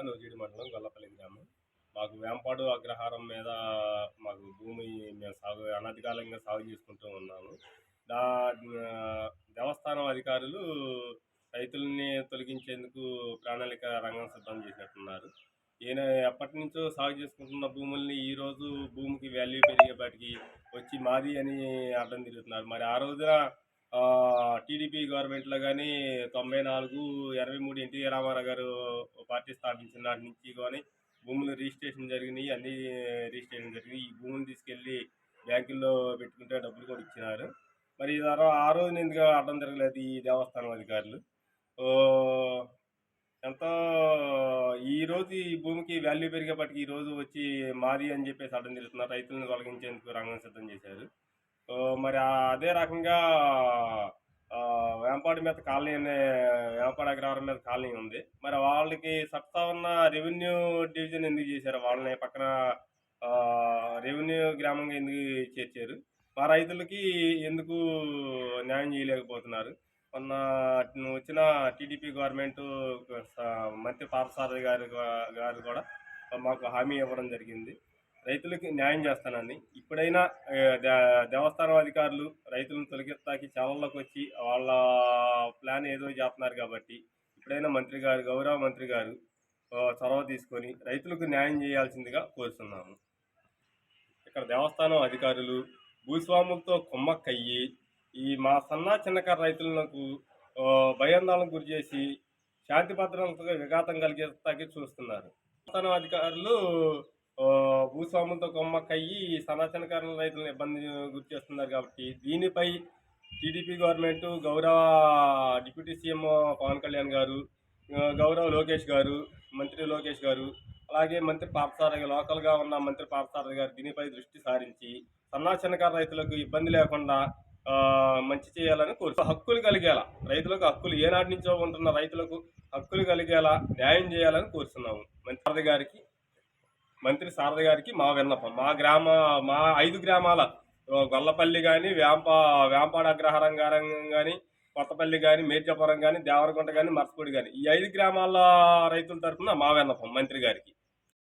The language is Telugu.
నూజివీడు మండలం గొల్లపల్లి గ్రామం. మాకు వేంపాడు అగ్రహారం మీద మాకు భూమి మేము అనధికారికంగా సాగు చేసుకుంటూ ఉన్నాము. దా దేవస్థానం అధికారులు రైతుల్ని తొలగించేందుకు ప్రణాళిక రంగం సిద్ధం చేసినట్టున్నారు. ఈయన ఎప్పటినుంచో సాగు చేసుకుంటున్న భూముల్ని ఈరోజు భూమికి వాల్యూ పెరిగేపాటికి వచ్చి మాది అని అడ్డం తిరుగుతున్నారు. మరి ఆ రోజున టీడీపీ గవర్నమెంట్లో కానీ 94, 23 ఎన్టీ రామారావు గారు పార్టీ స్థాపించిన నాటి నుంచి కానీ భూములు రిజిస్ట్రేషన్ జరిగినాయి, అన్నీ రిజిస్ట్రేషన్ జరిగినాయి. ఈ భూములు తీసుకెళ్ళి బ్యాంకుల్లో పెట్టుకుంటే డబ్బులు కూడా ఇచ్చినారు. మరి ఆ రోజున ఎందుకు అడ్డం తిరగలేదు ఈ దేవస్థానం అధికారులు? ఎంతో ఈరోజు ఈ భూమికి వాల్యూ పెరిగేపటికి ఈరోజు వచ్చి మాది అని చెప్పేసి అడ్డం తిరుగుతున్నారు. రైతులను తొలగించేందుకు రంగం సిద్ధం చేశారు. మరి అదే రకంగా వేంపాడు మీద కాలనీ అనే వేంపాడు అగ్రహారం మీద కాలనీ ఉంది. మరి వాళ్ళకి సత్తావన్న రెవెన్యూ డివిజన్ ఎందుకు చేశారు? వాళ్ళని పక్కన రెవెన్యూ గ్రామంగా ఎందుకు చేర్చారు? మా రైతులకి ఎందుకు న్యాయం చేయలేకపోతున్నారు? మొన్న వచ్చిన టీడీపీ గవర్నమెంట్ మంత్రి పార్థసారథి గారు కూడా మాకు హామీ ఇవ్వడం జరిగింది, రైతులకి న్యాయం చేస్తానని. ఇప్పుడైనా దేవస్థానం అధికారులు రైతులను తొలగిస్తాకి చాలలోకి వచ్చి వాళ్ళ ప్లాన్ ఏదో చేస్తున్నారు కాబట్టి ఇప్పుడైనా గౌరవ మంత్రి గారు చొరవ తీసుకొని రైతులకు న్యాయం చేయాల్సిందిగా కోరుతున్నాము. ఇక్కడ దేవస్థానం అధికారులు భూస్వాములతో కుమ్మక్కయ్యి ఈ మా చిన్నకారు రైతులకు భయాందోళనకు గురి చేసి శాంతి భద్రతలకు విఘాతం కలిగేస్తాకి చూస్తున్నారు. దేవస్థానం అధికారులు భూస్వాములతో కొమ్మక్కయ్యి చిన్నకారు రైతులను ఇబ్బంది గురి చేస్తున్నారు కాబట్టి దీనిపై టీడీపీ గవర్నమెంట్, గౌరవ డిప్యూటీ సీఎం పవన్ కళ్యాణ్ గారు, గౌరవ మంత్రి లోకేష్ గారు, అలాగే మంత్రి పార్థసారథి లోకల్గా ఉన్న మంత్రి పార్థసారథి గారు దీనిపై దృష్టి సారించి చిన్నకారు రైతులకు ఇబ్బంది లేకుండా మంచి చేయాలని హక్కులు కలిగేలా, రైతులకు హక్కులు ఏనాటి నుంచో ఉంటున్న రైతులకు హక్కులు కలిగేలా న్యాయం చేయాలని కోరుతున్నాము. మంత్రి సారథి గారికి మా విన్నపం. మా 5 గ్రామాల గొల్లపల్లి కానీ, వేంపాడు అగ్రహారం కానీ, కొత్తపల్లి కానీ, మేర్జాపురం కానీ, దేవరగుంట కానీ, మర్సపూడి కానీ ఈ 5 గ్రామాల రైతుల తరఫున మా విన్నపం మంత్రి గారికి.